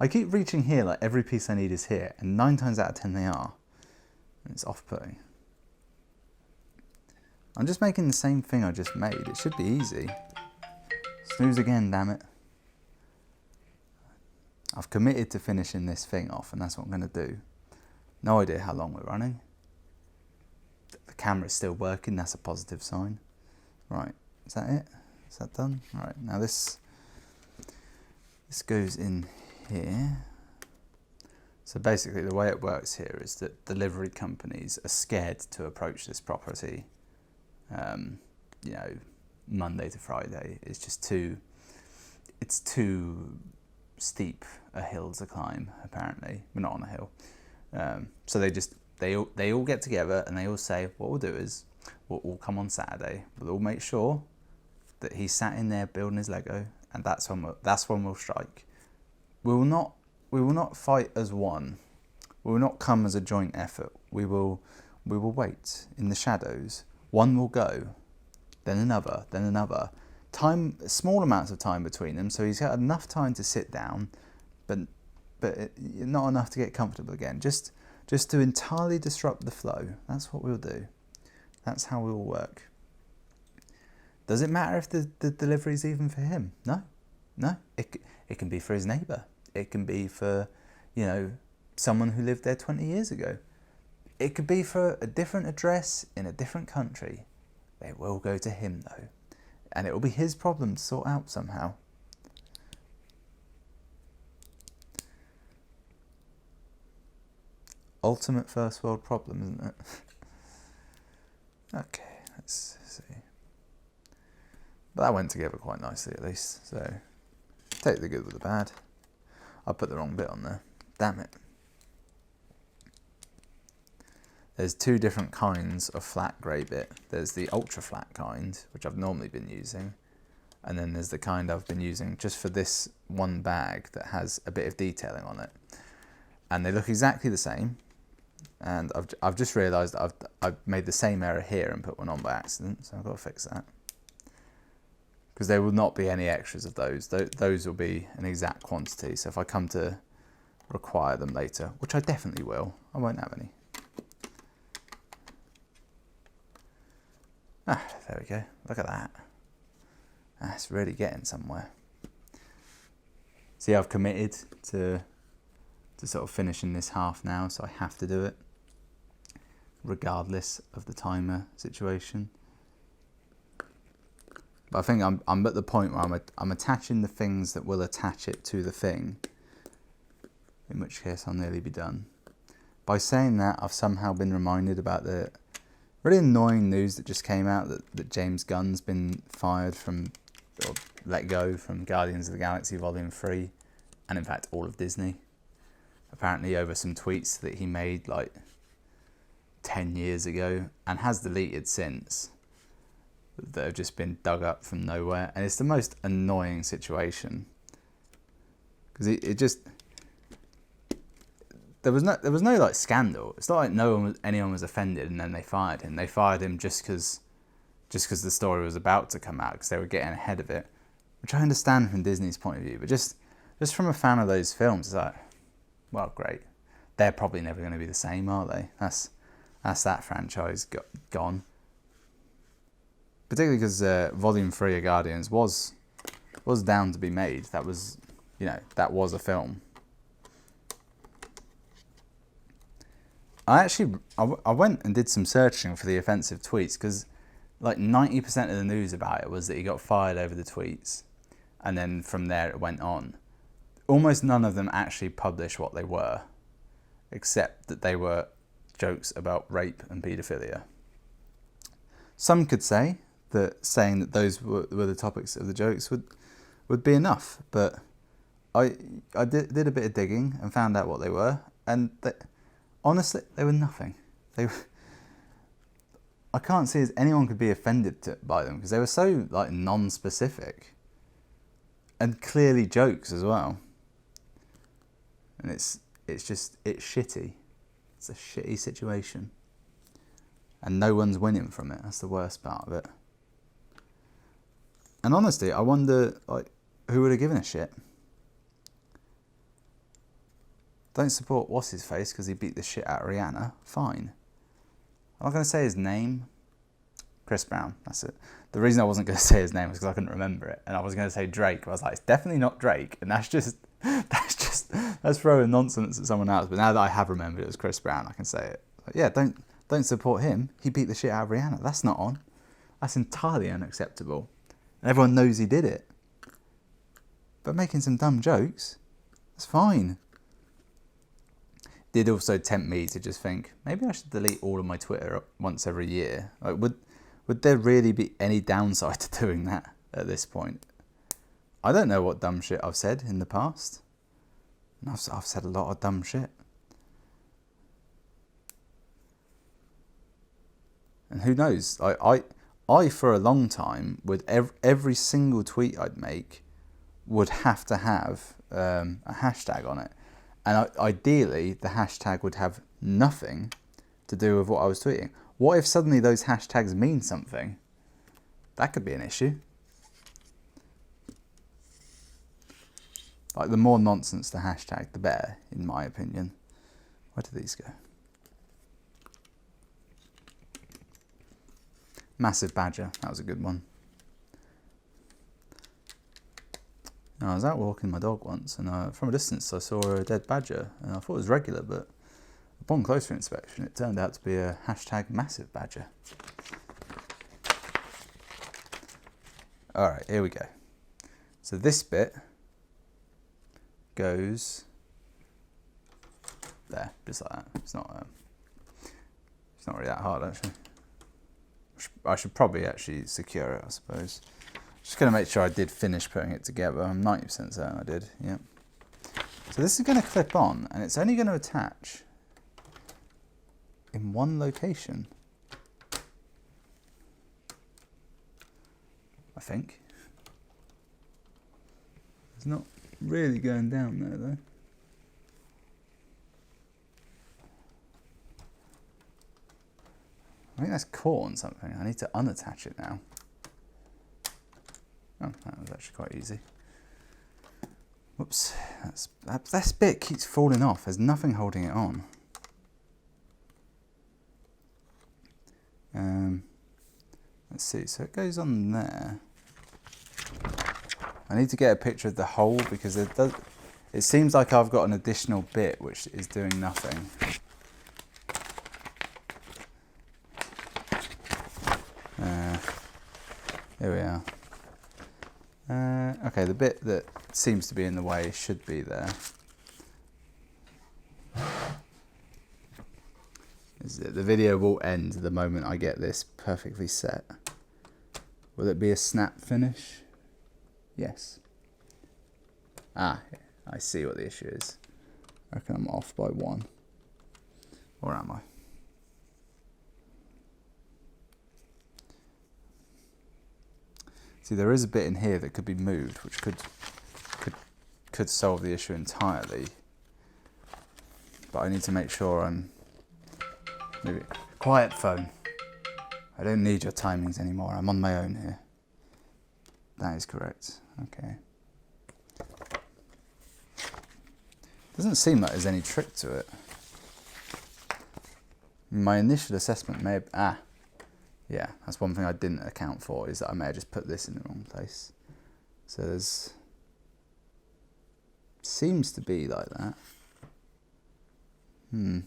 I keep reaching here like every piece I need is here, and 9 times out of 10 they are. And it's off-putting. I'm just making the same thing I just made. It should be easy. Snooze again, damn it. I've committed to finishing this thing off, and that's what I'm going to do. No idea how long we're running. The camera's still working, that's a positive sign. Right, is that it? Is that done? Right, now this goes in here. So basically the way it works here is that delivery companies are scared to approach this property. You know, Monday to Friday. It's just too steep a hill to climb, apparently. We're not on a hill. So they all get together and they all say, what we'll do is, we'll all come on Saturday. We'll all make sure that he's sat in there building his Lego, and that's when we'll strike. We will not fight as one. We will not come as a joint effort. We will wait in the shadows. One will go, then another, then another. Small amounts of time between them, so he's got enough time to sit down, but not enough to get comfortable again. Just to entirely disrupt the flow. That's what we'll do. That's how we'll work. Does it matter if the delivery is even for him? No. It can be for his neighbour. It can be for, someone who lived there 20 years ago. It could be for a different address in a different country. They will go to him though. And it will be his problem to sort out somehow. Ultimate first world problem, isn't it? Okay, let's see. But that went together quite nicely at least, so take the good with the bad. I put the wrong bit on there. Damn it. There's 2 different kinds of flat grey bit. There's the ultra flat kind, which I've normally been using, and then there's the kind I've been using just for this one bag that has a bit of detailing on it. And they look exactly the same. And I've just realised I've made the same error here and put one on by accident, so I've got to fix that. Because there will not be any extras of those. Those will be an exact quantity, so if I come to require them later, which I definitely will, I won't have any. Ah, there we go. Look at that. That's really getting somewhere. See, I've committed to sort of finishing this half now, so I have to do it regardless of the timer situation. But I think I'm at the point where I'm attaching the things that will attach it to the thing, in which case I'll nearly be done. by saying that, I've somehow been reminded about the really annoying news that just came out that James Gunn's been fired from, or let go from Guardians of the Galaxy Volume 3, and in fact all of Disney. Apparently over some tweets that he made like 10 years ago and has deleted since, that have just been dug up from nowhere. And it's the most annoying situation. Because it just... There was no like scandal. It's not like anyone was offended and then they fired him. They fired him just because the story was about to come out, because they were getting ahead of it, which I understand from Disney's point of view. But just from a fan of those films, it's like, well, great. They're probably never going to be the same, are they? That's that franchise gone. Particularly because Volume 3 of Guardians was down to be made. That was, that was a film. I went and did some searching for the offensive tweets, because like 90% of the news about it was that he got fired over the tweets, and then from there it went on. Almost none of them actually published what they were, except that they were jokes about rape and paedophilia. Some could say that saying that those were the topics of the jokes would be enough, but I did a bit of digging and found out what they were, and honestly, they were nothing. I can't see as anyone could be offended by them, because they were so like non-specific and clearly jokes as well. And it's shitty. It's a shitty situation, and no one's winning from it. That's the worst part of it. And honestly, I wonder like who would have given a shit. Don't support what's his face because he beat the shit out of Rihanna. Fine. I'm not going to say his name. Chris Brown. That's it. The reason I wasn't going to say his name was because I couldn't remember it, and I was going to say Drake. But I was like, it's definitely not Drake, and that's throwing nonsense at someone else. But now that I have remembered it was Chris Brown, I can say it. Like, yeah, don't support him. He beat the shit out of Rihanna. That's not on. That's entirely unacceptable. And everyone knows he did it. But making some dumb jokes, that's fine. Did also tempt me to just think, maybe I should delete all of my Twitter once every year. Like, would there really be any downside to doing that at this point? I don't know what dumb shit I've said in the past. And I've said a lot of dumb shit. And who knows? I for a long time, with every single tweet I'd make, would have to have a hashtag on it. And ideally, the hashtag would have nothing to do with what I was tweeting. What if suddenly those hashtags mean something? That could be an issue. Like, the more nonsense the hashtag, the better, in my opinion. Where do these go? Massive badger, that was a good one. I was out walking my dog once, and from a distance I saw a dead badger, and I thought it was regular, but upon closer inspection it turned out to be a hashtag massive badger. Alright, here we go. So this bit goes there, just like that. It's not really that hard, actually. I should probably actually secure it, I suppose. Just going to make sure I did finish putting it together. I'm 90% certain I did, yeah. So this is going to clip on, and it's only going to attach in one location, I think. It's not really going down there, though. I think that's caught on something. I need to unattach it now. Oh, that was actually quite easy. Whoops. This bit keeps falling off. There's nothing holding it on. Let's see. So it goes on there. I need to get a picture of the hole, because it seems like I've got an additional bit which is doing nothing. Here we are. Okay, the bit that seems to be in the way should be there. The video will end the moment I get this perfectly set. Will it be a snap finish? Yes. Ah, I see what the issue is. I reckon I'm off by 1. Or am I? See, there is a bit in here that could be moved, which could solve the issue entirely. But I need to make sure I'm... Maybe... Quiet, phone. I don't need your timings anymore. I'm on my own here. That is correct. Okay. Doesn't seem like there's any trick to it. My initial assessment may have... Yeah, that's one thing I didn't account for, is that I may have just put this in the wrong place. So there's... Seems to be like that. I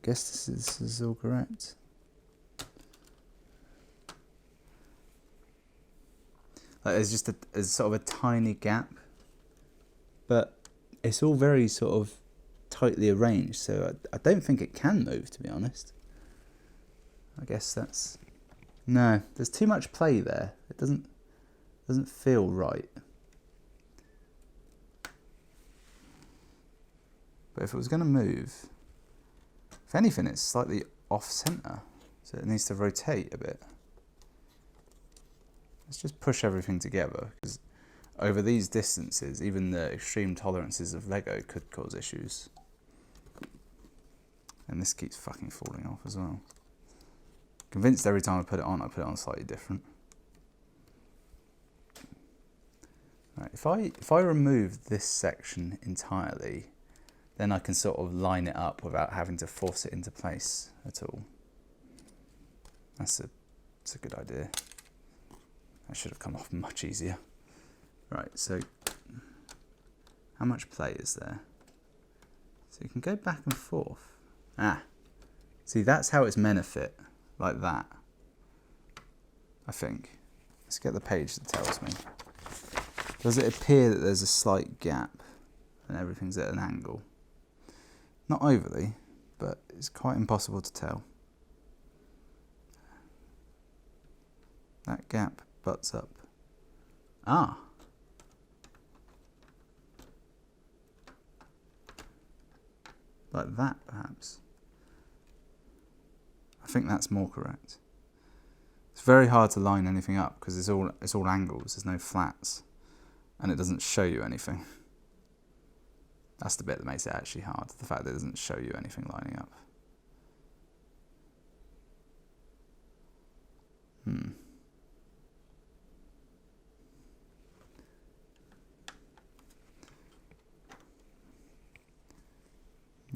guess this is all correct. Like there's just there's sort of a tiny gap, but it's all very sort of tightly arranged, so I don't think it can move, to be honest. I guess that's... No, there's too much play there. It doesn't feel right. But if it was going to move, if anything, it's slightly off-center, so it needs to rotate a bit. Let's just push everything together, because over these distances, even the extreme tolerances of Lego could cause issues. And this keeps fucking falling off as well. Convinced every time I put it on slightly different. Right, if I remove this section entirely, then I can sort of line it up without having to force it into place at all. That's a good idea. That should have come off much easier. Right, so how much play is there? So you can go back and forth. See, that's how it's meant to fit, like that, I think. Let's get the page that tells me. Does it appear that there's a slight gap and everything's at an angle? Not overly, but it's quite impossible to tell. That gap butts up. Like that, perhaps. I think that's more correct. It's very hard to line anything up because it's all angles. There's no flats, and it doesn't show you anything. That's the bit that makes it actually hard. The fact that it doesn't show you anything lining up.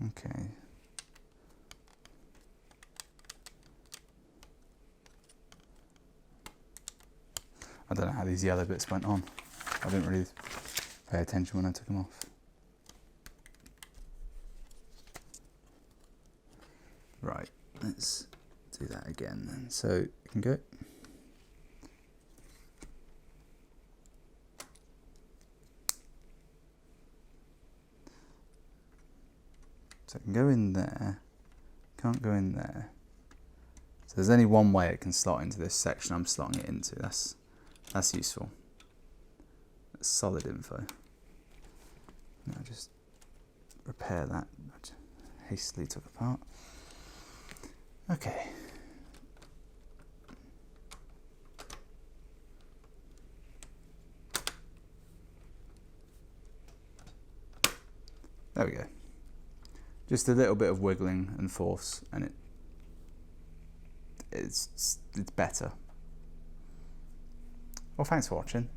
Okay. I don't know how these yellow bits went on. I didn't really pay attention when I took them off. Right, let's do that again then. So you can go. So it can go in there, can't go in there. So there's only one way it can slot into this section I'm slotting it into. That's useful. That's solid info. Now just repair that. I hastily took apart. Okay. There we go. Just a little bit of wiggling and force, and it's better. Well, thanks for watching.